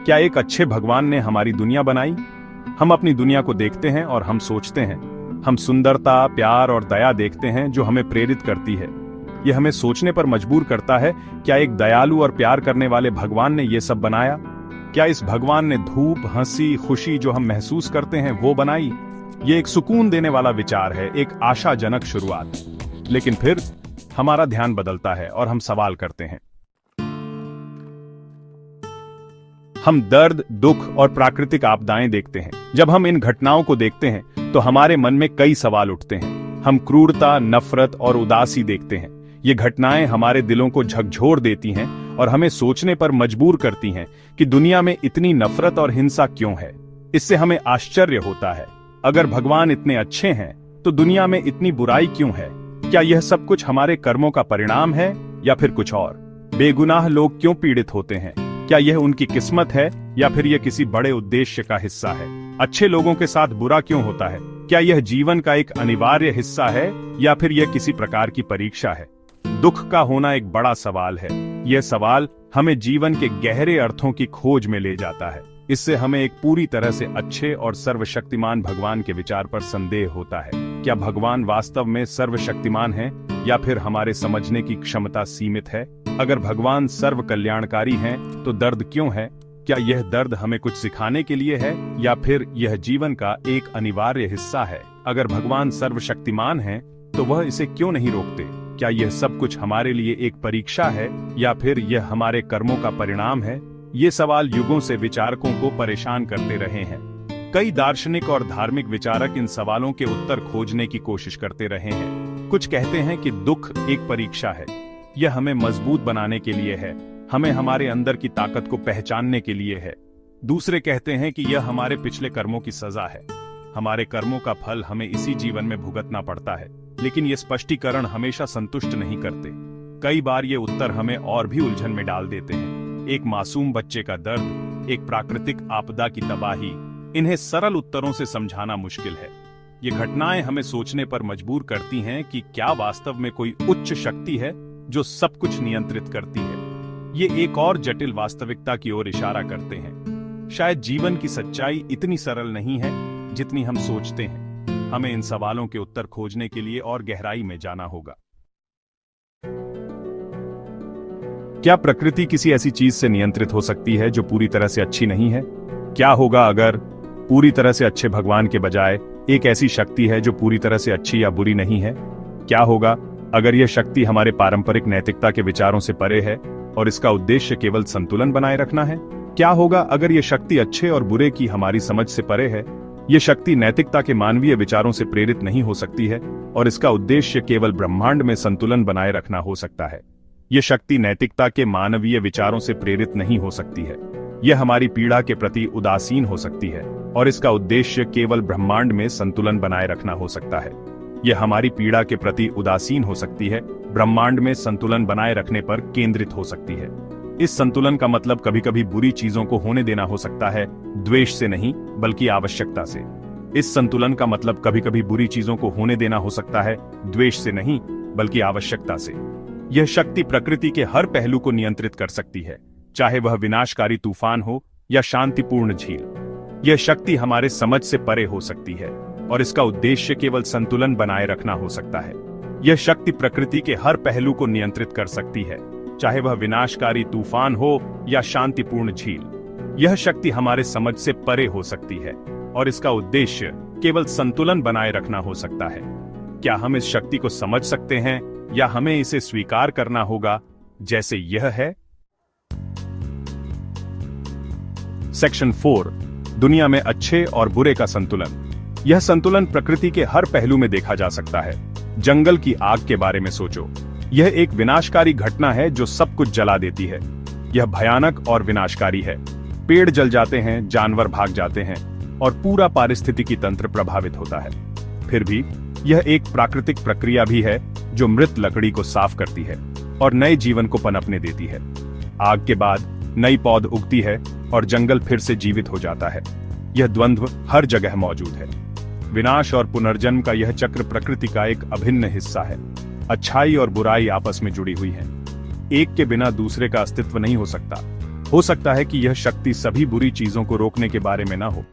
क्या एक अच्छे भगवान ने हमारी दुनिया बनाई? हम अपनी दुनिया को देखते हैं और हम सोचते हैं। हम सुंदरता, प्यार और दया देखते हैं जो हमें प्रेरित करती है। यह हमें सोचने पर मजबूर करता है, क्या एक दयालु और प्यार करने वाले भगवान ने यह सब बनाया? क्या इस भगवान ने धूप, हंसी, खुशी जो हम महसूस करते हैं वो बनाई? ये एक सुकून देने वाला विचार है, एक आशाजनक शुरुआत। लेकिन फिर हमारा ध्यान बदलता है और हम सवाल करते हैं। हम दर्द, दुख और प्राकृतिक आपदाएं देखते हैं। जब हम इन घटनाओं को देखते हैं तो हमारे मन में कई सवाल उठते हैं। हम क्रूरता, नफरत और उदासी देखते हैं। ये घटनाएं हमारे दिलों को झकझोर देती हैं और हमें सोचने पर मजबूर करती हैं कि दुनिया में इतनी नफरत और हिंसा क्यों है। इससे हमें आश्चर्य होता है, अगर भगवान इतने अच्छे हैं तो दुनिया में इतनी बुराई क्यों है? क्या यह सब कुछ हमारे कर्मों का परिणाम है या फिर कुछ और? बेगुनाह लोग क्यों पीड़ित होते हैं? क्या यह उनकी किस्मत है या फिर यह किसी बड़े उद्देश्य का हिस्सा है? अच्छे लोगों के साथ बुरा क्यों होता है? क्या यह जीवन का एक अनिवार्य हिस्सा है या फिर यह किसी प्रकार की परीक्षा है? दुख का होना एक बड़ा सवाल है। यह सवाल हमें जीवन के गहरे अर्थों की खोज में ले जाता है। इससे हमें एक पूरी तरह से अच्छे और सर्वशक्तिमान भगवान के विचार पर संदेह होता है। क्या भगवान वास्तव में सर्वशक्तिमान है या फिर हमारे समझने की क्षमता सीमित है? अगर भगवान सर्व कल्याणकारी हैं, तो दर्द क्यों है? क्या यह दर्द हमें कुछ सिखाने के लिए है या फिर यह जीवन का एक अनिवार्य हिस्सा है? अगर भगवान सर्वशक्तिमान हैं, तो वह इसे क्यों नहीं रोकते? क्या यह सब कुछ हमारे लिए एक परीक्षा है या फिर यह हमारे कर्मों का परिणाम है? ये सवाल युगों से विचारकों को परेशान करते रहे हैं। कई दार्शनिक और धार्मिक विचारक इन सवालों के उत्तर खोजने की कोशिश करते रहे हैं। कुछ कहते हैं कि दुख एक परीक्षा है, यह हमें मजबूत बनाने के लिए है, हमें हमारे अंदर की ताकत को पहचानने के लिए है। दूसरे कहते हैं कि यह हमारे पिछले कर्मों की सजा है, हमारे कर्मों का फल हमें इसी जीवन में भुगतना पड़ता है। लेकिन ये स्पष्टीकरण हमेशा संतुष्ट नहीं करते। कई बार ये उत्तर हमें और भी उलझन में डाल देते हैं। एक मासूम बच्चे का दर्द, एक प्राकृतिक आपदा की तबाही, इन्हें सरल उत्तरों से समझाना मुश्किल है। ये घटनाएं हमें सोचने पर मजबूर करती हैं कि क्या वास्तव में कोई उच्च शक्ति है जो सब कुछ नियंत्रित करती है। ये एक और जटिल वास्तविकता की ओर इशारा करते हैं। शायद जीवन की सच्चाई इतनी सरल नहीं है जितनी हम सोचते हैं। हमें इन सवालों के उत्तर खोजने के लिए और गहराई में जाना होगा। क्या प्रकृति किसी ऐसी चीज से नियंत्रित हो सकती है जो पूरी तरह से अच्छी नहीं है? क्या होगा अगर पूरी तरह से अच्छे भगवान के बजाय एक ऐसी शक्ति है जो पूरी तरह से अच्छी या बुरी नहीं है? क्या होगा अगर यह शक्ति हमारे पारंपरिक नैतिकता के विचारों से परे है और इसका उद्देश्य केवल संतुलन बनाए रखना है? क्या होगा अगर यह शक्ति अच्छे और बुरे की हमारी समझ से परे है? यह शक्ति नैतिकता के मानवीय विचारों से प्रेरित नहीं हो सकती है और इसका उद्देश्य केवल ब्रह्मांड में संतुलन बनाए रखना हो सकता है। यह शक्ति नैतिकता के मानवीय विचारों से प्रेरित नहीं हो सकती है। यह हमारी पीड़ा के प्रति उदासीन हो सकती है और इसका उद्देश्य केवल ब्रह्मांड में संतुलन बनाए रखना हो सकता है। यह हमारी पीड़ा के प्रति उदासीन हो सकती है, ब्रह्मांड में संतुलन बनाए रखने पर केंद्रित हो सकती है। इस संतुलन का मतलब कभी कभी बुरी चीजों को होने देना हो सकता है, द्वेष से नहीं बल्कि आवश्यकता से। इस संतुलन का मतलब कभी कभी बुरी चीजों को होने देना हो सकता है, द्वेष से नहीं बल्कि आवश्यकता से। यह शक्ति प्रकृति के हर पहलू को नियंत्रित कर सकती है, चाहे वह विनाशकारी तूफान हो या शांतिपूर्ण झील। यह शक्ति हमारे समझ से परे हो सकती है और इसका उद्देश्य केवल संतुलन बनाए रखना हो सकता है। यह शक्ति प्रकृति के हर पहलू को नियंत्रित कर सकती है, चाहे वह विनाशकारी तूफान हो या शांतिपूर्ण झील। यह शक्ति हमारे समझ से परे हो सकती है और इसका उद्देश्य केवल संतुलन बनाए रखना हो सकता है। क्या हम इस शक्ति को समझ सकते हैं या हमें इसे स्वीकार करना होगा जैसे यह है? सेक्शन 4, दुनिया में अच्छे और बुरे का संतुलन। यह संतुलन प्रकृति के हर पहलू में देखा जा सकता है। जंगल की आग के बारे में सोचो। यह एक विनाशकारी घटना है जो सब कुछ जला देती है। यह भयानक और विनाशकारी है। पेड़ जल जाते हैं, जानवर भाग जाते हैं और पूरा पारिस्थितिकी तंत्र प्रभावित होता है। फिर भी यह एक प्राकृतिक प्रक्रिया भी है जो मृत लकड़ी को साफ करती है और नए जीवन को पनपने देती है। आग के बाद नई पौध उगती है और जंगल फिर से जीवित हो जाता है। यह द्वंद्व हर जगह मौजूद है। विनाश और पुनर्जन्म का यह चक्र प्रकृति का एक अभिन्न हिस्सा है। अच्छाई और बुराई आपस में जुड़ी हुई हैं। एक के बिना दूसरे का अस्तित्व नहीं हो सकता। हो सकता है कि यह शक्ति सभी बुरी चीजों को रोकने के बारे में ना हो।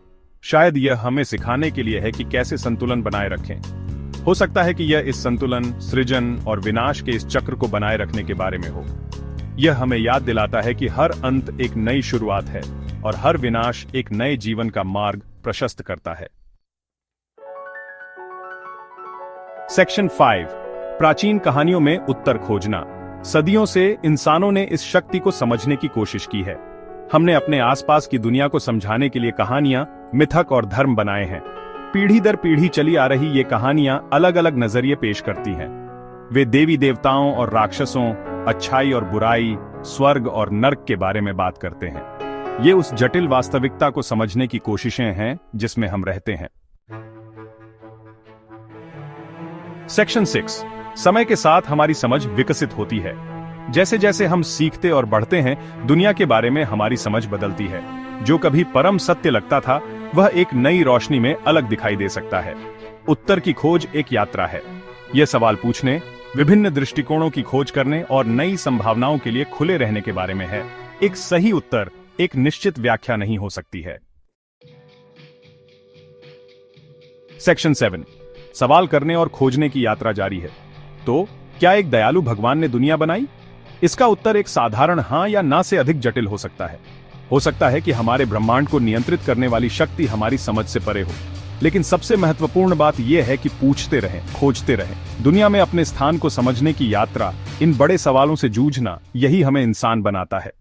शायद यह हमें सिखाने के लिए है कि कैसे संतुलन बनाए रखें। हो सकता है कि यह इस संतुलन, सृजन और विनाश के इस चक्र को बनाए रखने के बारे में हो। यह हमें याद दिलाता है कि हर अंत एक नई शुरुआत है और हर विनाश एक नए जीवन का मार्ग प्रशस्त करता है। सेक्शन 5, प्राचीन कहानियों में उत्तर खोजना। सदियों से इंसानों ने इस शक्ति को समझने की कोशिश की है। हमने अपने आसपास की दुनिया को समझाने के लिए कहानियां, मिथक और धर्म बनाए हैं। पीढ़ी दर पीढ़ी चली आ रही ये कहानियां अलग अलग नजरिए पेश करती हैं। वे देवी देवताओं और राक्षसों, अच्छाई और बुराई, स्वर्ग और नर्क के बारे में बात करते हैं। ये उस जटिल वास्तविकता को समझने की कोशिशें हैं जिसमें हम रहते हैं। सेक्शन 6, समय के साथ हमारी समझ विकसित होती है। जैसे जैसे हम सीखते और बढ़ते हैं, दुनिया के बारे में हमारी समझ बदलती है। जो कभी परम सत्य लगता था, वह एक नई रोशनी में अलग दिखाई दे सकता है। उत्तर की खोज एक यात्रा है। यह सवाल पूछने, विभिन्न दृष्टिकोणों की खोज करने और नई संभावनाओं के लिए खुले रहने के बारे में है। एक सही उत्तर एक निश्चित व्याख्या नहीं हो सकती है। सेक्शन 7, सवाल करने और खोजने की यात्रा जारी है। तो क्या एक दयालु भगवान ने दुनिया बनाई? इसका उत्तर एक साधारण हां या ना से अधिक जटिल हो सकता है। हो सकता है कि हमारे ब्रह्मांड को नियंत्रित करने वाली शक्ति हमारी समझ से परे हो। लेकिन सबसे महत्वपूर्ण बात यह है कि पूछते रहें, खोजते रहें। दुनिया में अपने स्थान को समझने की यात्रा, इन बड़े सवालों से जूझना, यही हमें इंसान बनाता है।